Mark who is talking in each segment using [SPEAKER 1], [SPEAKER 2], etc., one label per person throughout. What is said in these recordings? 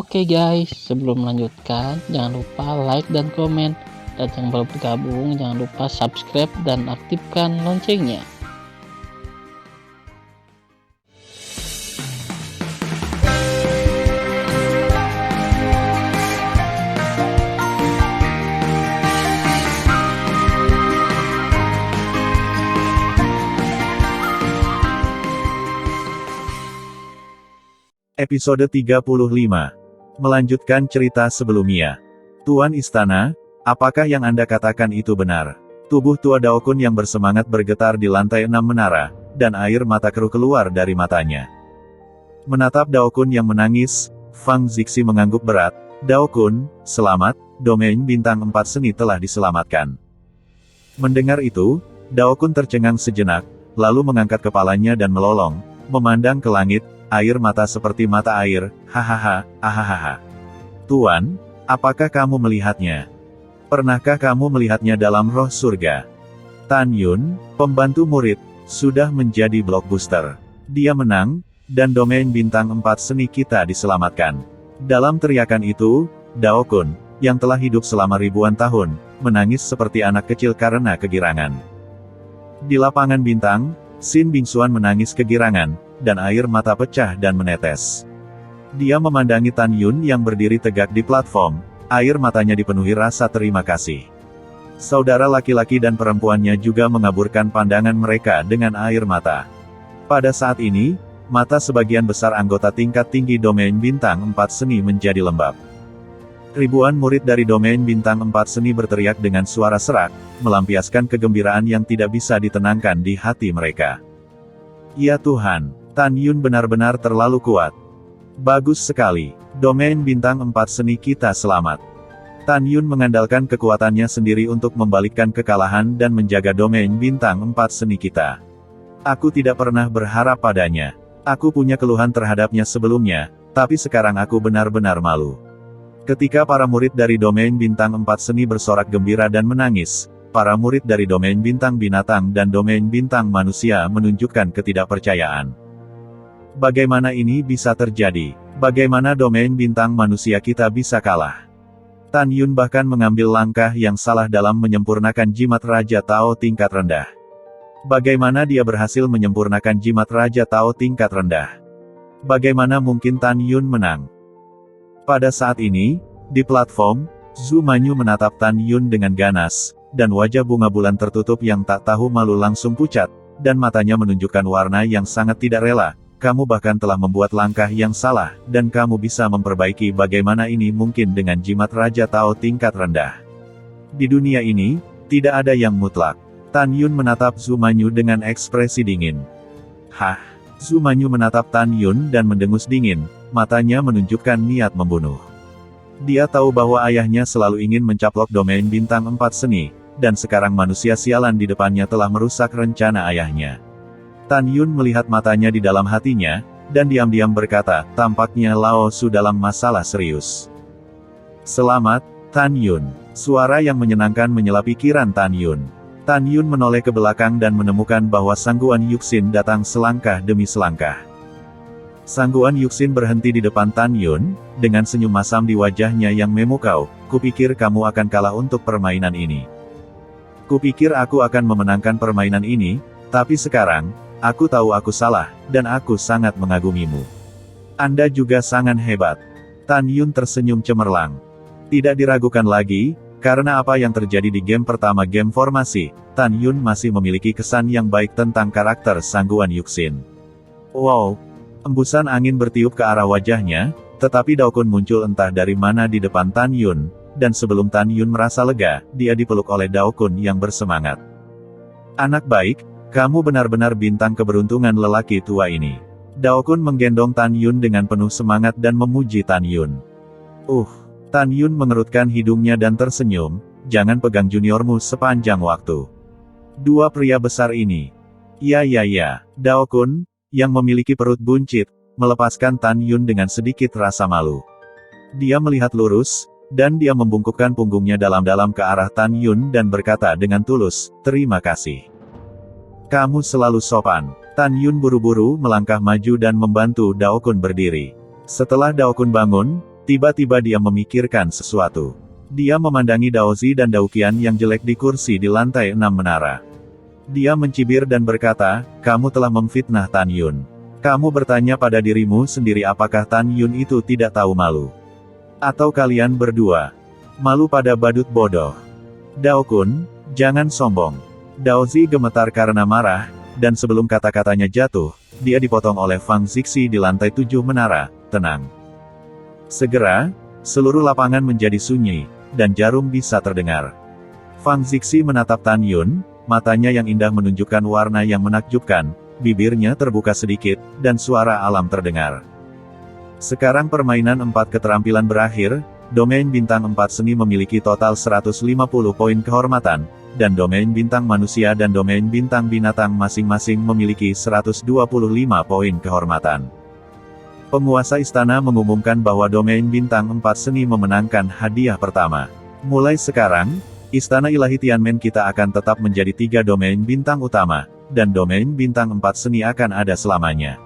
[SPEAKER 1] Oke guys, sebelum melanjutkan, jangan lupa like dan komen. Dan yang baru bergabung, jangan lupa subscribe dan aktifkan loncengnya.
[SPEAKER 2] Episode 35. Melanjutkan cerita sebelumnya. Tuan Istana, apakah yang Anda katakan itu benar? Tubuh tua Daokun yang bersemangat bergetar di lantai 6 menara, dan air mata keruh keluar dari matanya. Menatap Daokun yang menangis, Fang Zixi mengangguk berat. Daokun, selamat, domain bintang 4 seni telah diselamatkan. Mendengar itu, Daokun tercengang sejenak, lalu mengangkat kepalanya dan melolong, memandang ke langit. Air mata seperti mata air, hahaha, ahahaha. Tuan, apakah kamu melihatnya? Pernahkah kamu melihatnya dalam roh surga? Tan Yun, pembantu murid, sudah menjadi blockbuster. Dia menang, dan domain bintang 4 seni kita diselamatkan. Dalam teriakan itu, Daokun, yang telah hidup selama ribuan tahun, menangis seperti anak kecil karena kegirangan. Di lapangan bintang, Xin Bingxuan menangis kegirangan, dan air mata pecah dan menetes. Dia memandangi Tan Yun yang berdiri tegak di platform, air matanya dipenuhi rasa terima kasih. Saudara laki-laki dan perempuannya juga mengaburkan pandangan mereka dengan air mata. Pada saat ini, mata sebagian besar anggota tingkat tinggi domain bintang 4 seni menjadi lembab. Ribuan murid dari domain bintang 4 seni berteriak dengan suara serak, melampiaskan kegembiraan yang tidak bisa ditenangkan di hati mereka. Ya Tuhan, Tan Yun benar-benar terlalu kuat. Bagus sekali, domain bintang 4 seni kita selamat. Tan Yun mengandalkan kekuatannya sendiri untuk membalikkan kekalahan dan menjaga domain bintang 4 seni kita. Aku tidak pernah berharap padanya. Aku punya keluhan terhadapnya sebelumnya, tapi sekarang aku benar-benar malu. Ketika para murid dari domain bintang 4 seni bersorak gembira dan menangis, para murid dari domain bintang binatang dan domain bintang manusia menunjukkan ketidakpercayaan. Bagaimana ini bisa terjadi? Bagaimana domain bintang manusia kita bisa kalah? Tan Yun bahkan mengambil langkah yang salah dalam menyempurnakan jimat Raja Tao tingkat rendah. Bagaimana dia berhasil menyempurnakan jimat Raja Tao tingkat rendah? Bagaimana mungkin Tan Yun menang? Pada saat ini, di platform, Zhu Manyu menatap Tan Yun dengan ganas, dan wajah bunga bulan tertutup yang tak tahu malu langsung pucat, dan matanya menunjukkan warna yang sangat tidak rela. Kamu bahkan telah membuat langkah yang salah, dan kamu bisa memperbaiki bagaimana ini mungkin dengan jimat Raja Tao tingkat rendah. Di dunia ini, tidak ada yang mutlak. Tan Yun menatap Zhu Manyu dengan ekspresi dingin. Hah? Zhu Manyu menatap Tan Yun dan mendengus dingin, matanya menunjukkan niat membunuh. Dia tahu bahwa ayahnya selalu ingin mencaplok domain bintang 4 seni, dan sekarang manusia sialan di depannya telah merusak rencana ayahnya. Tan Yun melihat matanya di dalam hatinya, dan diam-diam berkata, tampaknya Lao Su dalam masalah serius. Selamat, Tan Yun. Suara yang menyenangkan menyela pikiran Tan Yun. Tan Yun menoleh ke belakang dan menemukan bahwa Sangguan Yuxin datang selangkah demi selangkah. Sangguan Yuxin berhenti di depan Tan Yun, dengan senyum masam di wajahnya yang memukau. Kupikir kamu akan kalah untuk permainan ini. Kupikir aku akan memenangkan permainan ini, tapi sekarang, aku tahu aku salah, dan aku sangat mengagumimu. Anda juga sangat hebat. Tan Yun tersenyum cemerlang. Tidak diragukan lagi, karena apa yang terjadi di game pertama game formasi, Tan Yun masih memiliki kesan yang baik tentang karakter Sangguan Yuxin. Wow! Embusan angin bertiup ke arah wajahnya, tetapi Daokun muncul entah dari mana di depan Tan Yun, dan sebelum Tan Yun merasa lega, dia dipeluk oleh Daokun yang bersemangat. Anak baik, kamu benar-benar bintang keberuntungan lelaki tua ini. Daokun menggendong Tan Yun dengan penuh semangat dan memuji Tan Yun. Tan Yun mengerutkan hidungnya dan tersenyum, jangan pegang juniormu sepanjang waktu. Dua pria besar ini. Ya. Daokun, yang memiliki perut buncit, melepaskan Tan Yun dengan sedikit rasa malu. Dia melihat lurus, dan dia membungkukkan punggungnya dalam-dalam ke arah Tan Yun dan berkata dengan tulus, terima kasih. Kamu selalu sopan. Tan Yun buru-buru melangkah maju dan membantu Daokun berdiri. Setelah Daokun bangun, Tiba-tiba dia memikirkan sesuatu. Dia memandangi Daozi dan Daoqian yang jelek di kursi di lantai 6 menara. Dia mencibir dan berkata, "Kamu telah memfitnah Tan Yun. Kamu bertanya pada dirimu sendiri apakah Tan Yun itu tidak tahu malu? Atau kalian berdua malu pada badut bodoh? Daokun, jangan sombong." Daozi gemetar karena marah, dan sebelum kata-katanya jatuh, dia dipotong oleh Fang Zixi di lantai 7 menara. "Tenang." Segera, seluruh lapangan menjadi sunyi, dan jarum bisa terdengar. Fang Zixi menatap Tan Yun, matanya yang indah menunjukkan warna yang menakjubkan, bibirnya terbuka sedikit, dan suara alam terdengar. Sekarang permainan 4 keterampilan berakhir, domain bintang 4 seni memiliki total 150 poin kehormatan, dan domain bintang manusia dan domain bintang binatang masing-masing memiliki 125 poin kehormatan. Penguasa istana mengumumkan bahwa domain bintang 4 seni memenangkan hadiah pertama. Mulai sekarang, Istana Ilahi Tianmen kita akan tetap menjadi 3 domain bintang utama, dan domain bintang 4 seni akan ada selamanya.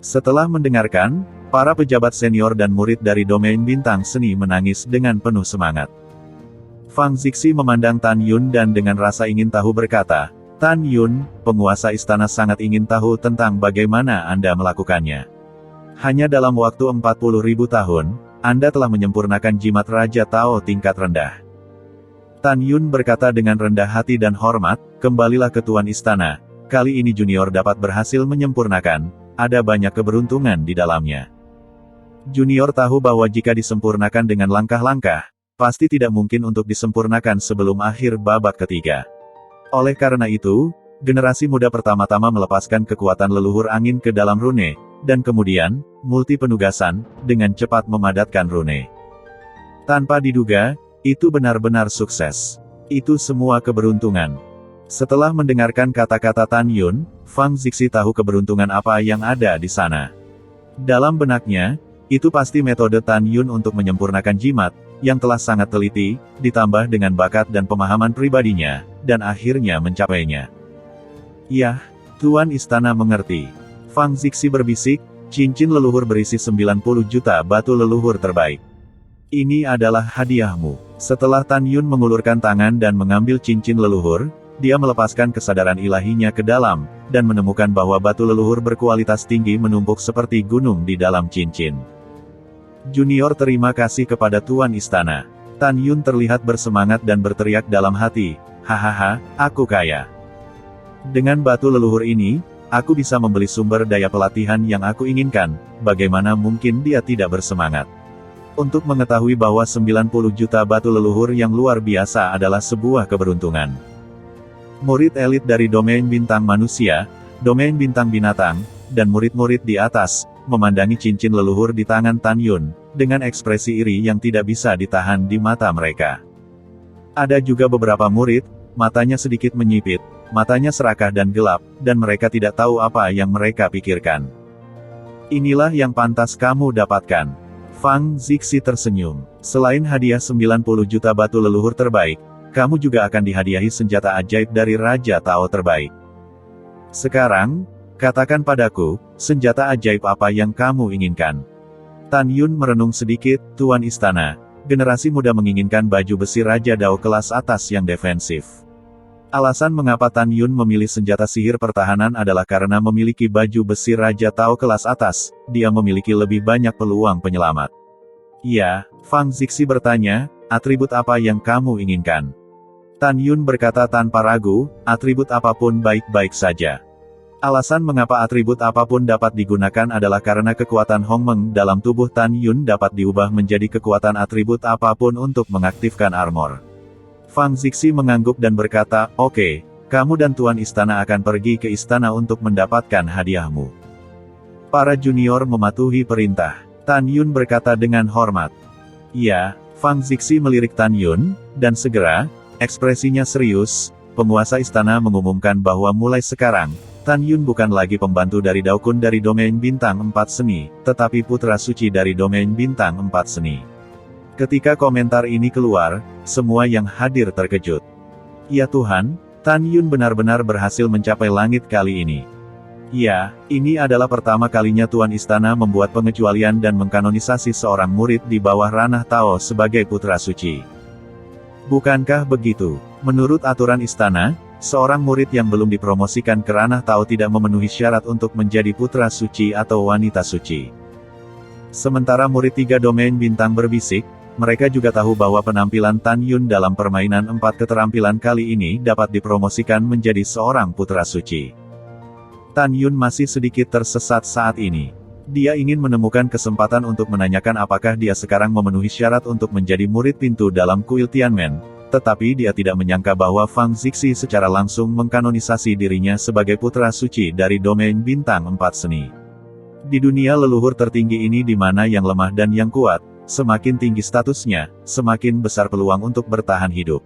[SPEAKER 2] Setelah mendengarkan, para pejabat senior dan murid dari domain bintang seni menangis dengan penuh semangat. Fang Zixi memandang Tan Yun dan dengan rasa ingin tahu berkata, "Tan Yun, penguasa istana sangat ingin tahu tentang bagaimana Anda melakukannya. Hanya dalam waktu 40.000 tahun, Anda telah menyempurnakan jimat Raja Tao tingkat rendah." Tan Yun berkata dengan rendah hati dan hormat, "Kembalilah ke Tuan Istana. Kali ini junior dapat berhasil menyempurnakan, ada banyak keberuntungan di dalamnya." Junior tahu bahwa jika disempurnakan dengan langkah-langkah, pasti tidak mungkin untuk disempurnakan sebelum akhir babak ketiga. Oleh karena itu, generasi muda pertama-tama melepaskan kekuatan leluhur angin ke dalam rune, dan kemudian, multi penugasan, dengan cepat memadatkan rune. Tanpa diduga, itu benar-benar sukses. Itu semua keberuntungan. Setelah mendengarkan kata-kata Tan Yun, Fang Zixi tahu keberuntungan apa yang ada di sana. Dalam benaknya, itu pasti metode Tan Yun untuk menyempurnakan jimat, yang telah sangat teliti, ditambah dengan bakat dan pemahaman pribadinya, dan akhirnya mencapainya. "Yah, Tuan Istana mengerti." Fang Zixi berbisik, "Cincin leluhur berisi 90 juta batu leluhur terbaik. Ini adalah hadiahmu." Setelah Tan Yun mengulurkan tangan dan mengambil cincin leluhur, dia melepaskan kesadaran ilahinya ke dalam, dan menemukan bahwa batu leluhur berkualitas tinggi menumpuk seperti gunung di dalam cincin. "Junior terima kasih kepada Tuan Istana." Tan Yun terlihat bersemangat dan berteriak dalam hati, "Hahaha, aku kaya. Dengan batu leluhur ini, aku bisa membeli sumber daya pelatihan yang aku inginkan, bagaimana mungkin dia tidak bersemangat?" Untuk mengetahui bahwa 90 juta batu leluhur yang luar biasa adalah sebuah keberuntungan. Murid elit dari domain bintang manusia, domain bintang binatang, dan murid-murid di atas, memandangi cincin leluhur di tangan Tan Yun, dengan ekspresi iri yang tidak bisa ditahan di mata mereka. Ada juga beberapa murid, matanya sedikit menyipit, matanya serakah dan gelap, dan mereka tidak tahu apa yang mereka pikirkan. "Inilah yang pantas kamu dapatkan." Fang Zixi tersenyum. "Selain hadiah 90 juta batu leluhur terbaik, kamu juga akan dihadiahi senjata ajaib dari Raja Tao terbaik. Sekarang, katakan padaku, senjata ajaib apa yang kamu inginkan?" Tan Yun merenung sedikit, "Tuan Istana, generasi muda menginginkan baju besi Raja Dao kelas atas yang defensif." Alasan mengapa Tan Yun memilih senjata sihir pertahanan adalah karena memiliki baju besi Raja Tao kelas atas, dia memiliki lebih banyak peluang penyelamat. "Ya," Fang Zixi bertanya, "atribut apa yang kamu inginkan?" Tan Yun berkata tanpa ragu, "Atribut apapun baik-baik saja." Alasan mengapa atribut apapun dapat digunakan adalah karena kekuatan Hongmeng dalam tubuh Tan Yun dapat diubah menjadi kekuatan atribut apapun untuk mengaktifkan armor. Fang Zixi mengangguk dan berkata, "Oke, kamu dan Tuan Istana akan pergi ke istana untuk mendapatkan hadiahmu." Para junior mematuhi perintah. Tan Yun berkata dengan hormat. "Ya." Fang Zixi melirik Tan Yun, dan segera, ekspresinya serius, penguasa istana mengumumkan bahwa mulai sekarang, Tan Yun bukan lagi pembantu dari Daokun dari domain bintang 4 seni, tetapi putra suci dari domain bintang 4 seni. Ketika komentar ini keluar, semua yang hadir terkejut. "Ya Tuhan, Tan Yun benar-benar berhasil mencapai langit kali ini." Ya, ini adalah pertama kalinya Tuan Istana membuat pengecualian dan mengkanonisasi seorang murid di bawah ranah Tao sebagai putra suci. Bukankah begitu? Menurut aturan istana, seorang murid yang belum dipromosikan ke ranah Tao tidak memenuhi syarat untuk menjadi putra suci atau wanita suci. Sementara murid 3 domain bintang berbisik, mereka juga tahu bahwa penampilan Tan Yun dalam permainan 4 keterampilan kali ini dapat dipromosikan menjadi seorang putra suci. Tan Yun masih sedikit tersesat saat ini. Dia ingin menemukan kesempatan untuk menanyakan apakah dia sekarang memenuhi syarat untuk menjadi murid pintu dalam kuil Tianmen, tetapi dia tidak menyangka bahwa Fang Zixi secara langsung mengkanonisasi dirinya sebagai putra suci dari domain bintang 4 seni. Di dunia leluhur tertinggi ini di mana yang lemah dan yang kuat, semakin tinggi statusnya, semakin besar peluang untuk bertahan hidup.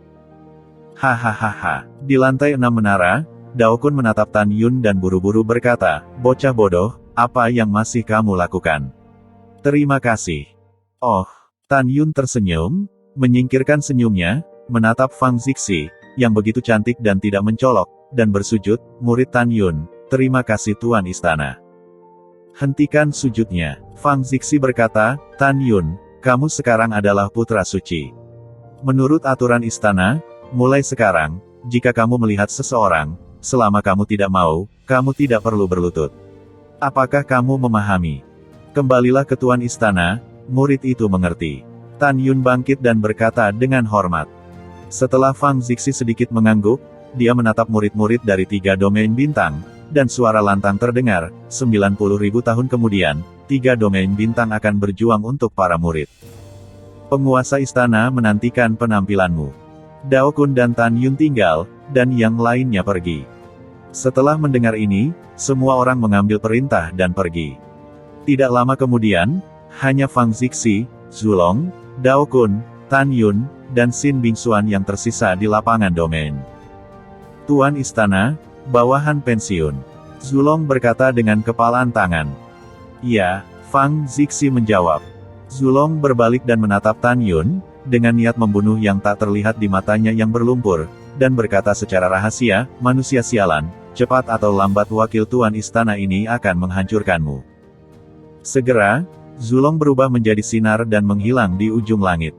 [SPEAKER 2] Hahaha. Di lantai 6 menara, Dao Kun menatap Tan Yun dan buru-buru berkata, "Bocah bodoh, apa yang masih kamu lakukan?" "Terima kasih." Oh, Tan Yun tersenyum, menyingkirkan senyumnya, menatap Fang Zixi, yang begitu cantik dan tidak mencolok, dan bersujud, "Murid Tan Yun, terima kasih Tuan Istana." "Hentikan sujudnya." Fang Zixi berkata, "Tan Yun, kamu sekarang adalah putra suci. Menurut aturan istana, mulai sekarang, jika kamu melihat seseorang, selama kamu tidak mau, kamu tidak perlu berlutut. Apakah kamu memahami?" "Kembalilah ke Tuan Istana." Murid itu mengerti. Tan Yun bangkit dan berkata dengan hormat. Setelah Fang Zixi sedikit mengangguk, dia menatap murid-murid dari 3 domain bintang, dan suara lantang terdengar, 90.000 tahun kemudian, 3 domain bintang akan berjuang untuk para murid. Penguasa istana menantikan penampilanmu. Dao Kun dan Tan Yun tinggal, dan yang lainnya pergi. Setelah mendengar ini, semua orang mengambil perintah dan pergi. Tidak lama kemudian, hanya Fang Zixi, Zulong, Dao Kun, Tan Yun, dan Xin Bingxuan yang tersisa di lapangan domain. "Tuan Istana, bawahan pensiun." Zulong berkata dengan kepalan tangan. "Ya," Fang Zixi menjawab. Zulong berbalik dan menatap Tan Yun, dengan niat membunuh yang tak terlihat di matanya yang berlumpur, dan berkata secara rahasia, "Manusia sialan, cepat atau lambat wakil Tuan Istana ini akan menghancurkanmu." Segera, Zulong berubah menjadi sinar dan menghilang di ujung langit.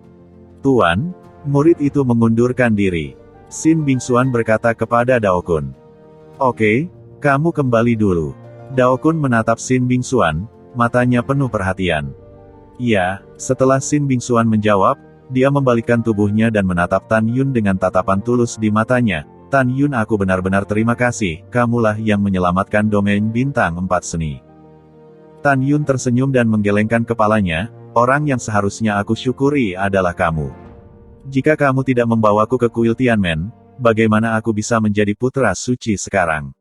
[SPEAKER 2] "Tuan," murid itu mengundurkan diri. Xin Bingxuan berkata kepada Dao Kun. "Oke, kamu kembali dulu." Dao Kun menatap Xin Bingxuan, matanya penuh perhatian. "Ya." Setelah Xin Bingxuan menjawab, dia membalikkan tubuhnya dan menatap Tan Yun dengan tatapan tulus di matanya. "Tan Yun, aku benar-benar terima kasih, kamulah yang menyelamatkan domain bintang 4 seni." Tan Yun tersenyum dan menggelengkan kepalanya, "Orang yang seharusnya aku syukuri adalah kamu. Jika kamu tidak membawaku ke kuil Tianmen, bagaimana aku bisa menjadi putra suci sekarang?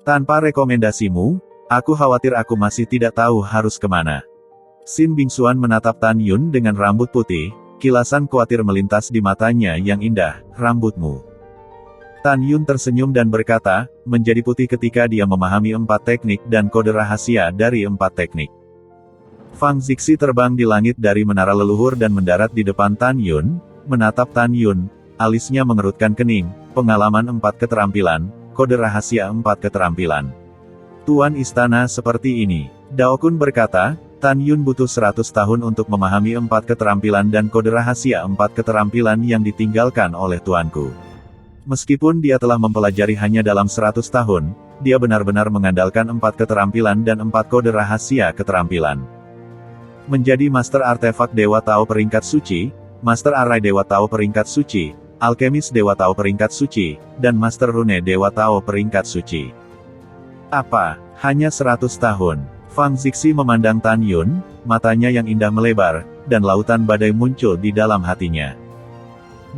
[SPEAKER 2] Tanpa rekomendasimu, aku khawatir aku masih tidak tahu harus kemana." Xin Bingxuan menatap Tan Yun dengan rambut putih, kilasan khawatir melintas di matanya yang indah. "Rambutmu." Tan Yun tersenyum dan berkata, "Menjadi putih ketika dia memahami 4 teknik dan kode rahasia dari 4 teknik." Fang Zixi terbang di langit dari menara leluhur dan mendarat di depan Tan Yun, menatap Tan Yun, alisnya mengerutkan kening, "Pengalaman 4 keterampilan, kode rahasia 4 keterampilan. Tuan Istana seperti ini." Dao Kun berkata, "Tan Yun butuh 100 tahun untuk memahami 4 keterampilan dan kode rahasia 4 keterampilan yang ditinggalkan oleh tuanku. Meskipun dia telah mempelajari hanya dalam 100 tahun, dia benar-benar mengandalkan 4 keterampilan dan 4 kode rahasia keterampilan. Menjadi Master Artefak Dewa Tao peringkat suci, Master Arai Dewa Tao peringkat suci, Alkemis Dewa Tao peringkat suci, dan Master Rune Dewa Tao peringkat suci. Apa? Hanya 100 tahun? Fang Zixi memandang Tan Yun, matanya yang indah melebar, dan lautan badai muncul di dalam hatinya.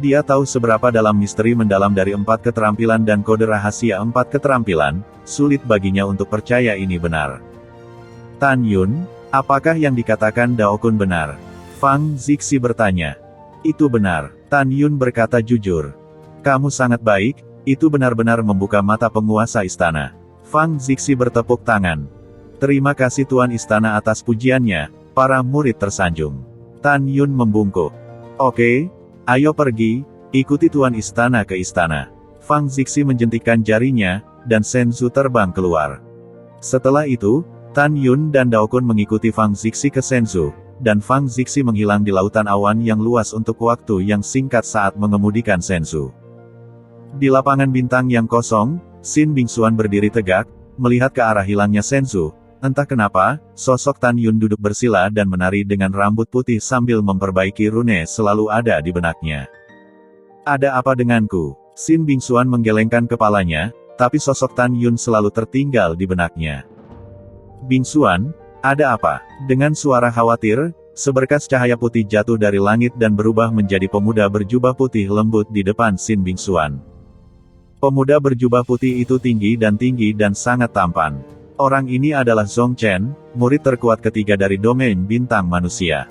[SPEAKER 2] Dia tahu seberapa dalam misteri mendalam dari 4 keterampilan dan kode rahasia 4 keterampilan, sulit baginya untuk percaya ini benar. "Tan Yun, apakah yang dikatakan Dao Kun benar?" Fang Zixi bertanya. "Itu benar." Tan Yun berkata jujur. "Kamu sangat baik," itu benar-benar membuka mata penguasa istana. Fang Zixi bertepuk tangan. "Terima kasih Tuan Istana atas pujiannya." Para murid tersanjung. Tan Yun membungkuk. "Oke, ayo pergi, ikuti Tuan Istana ke istana." Fang Zixi menjentikkan jarinya, dan Shen Zhu terbang keluar. Setelah itu, Tan Yun dan Dao Kun mengikuti Fang Zixi ke Shenzhou, dan Fang Zixi menghilang di lautan awan yang luas untuk waktu yang singkat saat mengemudikan Shenzhou. Di lapangan bintang yang kosong, Xin Bingxuan berdiri tegak, melihat ke arah hilangnya Shenzhou. Entah kenapa, sosok Tan Yun duduk bersila dan menari dengan rambut putih sambil memperbaiki rune selalu ada di benaknya. Ada apa denganku? Xin Bingxuan menggelengkan kepalanya, tapi sosok Tan Yun selalu tertinggal di benaknya. Bingxuan, ada apa? Dengan suara khawatir, seberkas cahaya putih jatuh dari langit dan berubah menjadi pemuda berjubah putih lembut di depan Xin Bingxuan. Pemuda berjubah putih itu tinggi dan sangat tampan. Orang ini adalah Zhong Chen, murid terkuat ketiga dari domain bintang manusia.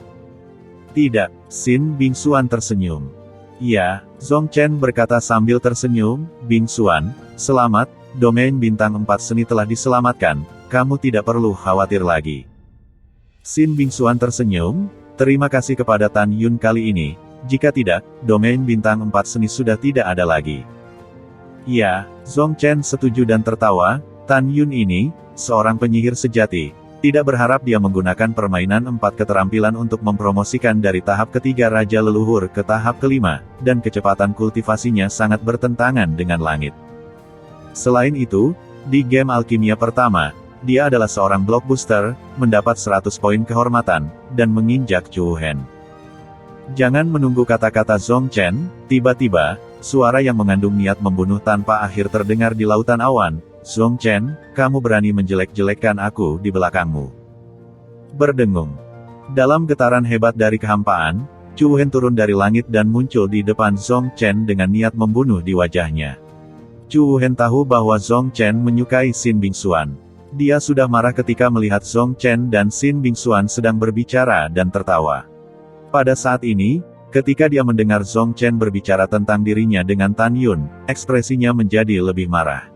[SPEAKER 2] Tidak, Xin Bingxuan tersenyum. Ya, Zhong Chen berkata sambil tersenyum, Bingxuan, selamat, domain bintang 4 seni telah diselamatkan, kamu tidak perlu khawatir lagi. Xin Bingxuan tersenyum, terima kasih kepada Tan Yun kali ini, jika tidak, domain bintang 4 seni sudah tidak ada lagi. Ya, Zhong Chen setuju dan tertawa, Tan Yun ini, seorang penyihir sejati, tidak berharap dia menggunakan permainan 4 keterampilan untuk mempromosikan dari tahap ketiga Raja Leluhur ke tahap kelima, dan kecepatan kultivasinya sangat bertentangan dengan langit. Selain itu, di game alkimia pertama, dia adalah seorang blockbuster, mendapat 100 poin kehormatan, dan menginjak Chu Hen. Jangan menunggu kata-kata Zhong Chen, tiba-tiba, suara yang mengandung niat membunuh tanpa akhir terdengar di lautan awan. Zhong Chen, kamu berani menjelek-jelekkan aku di belakangmu. Berdengung. Dalam getaran hebat dari kehampaan, Chu Hen turun dari langit dan muncul di depan Zhong Chen dengan niat membunuh di wajahnya. Chu Hen tahu bahwa Zhong Chen menyukai Xin Bingxuan. Dia sudah marah ketika melihat Zhong Chen dan Xin Bingxuan sedang berbicara dan tertawa. Pada saat ini, ketika dia mendengar Zhong Chen berbicara tentang dirinya dengan Tan Yun, ekspresinya menjadi lebih marah.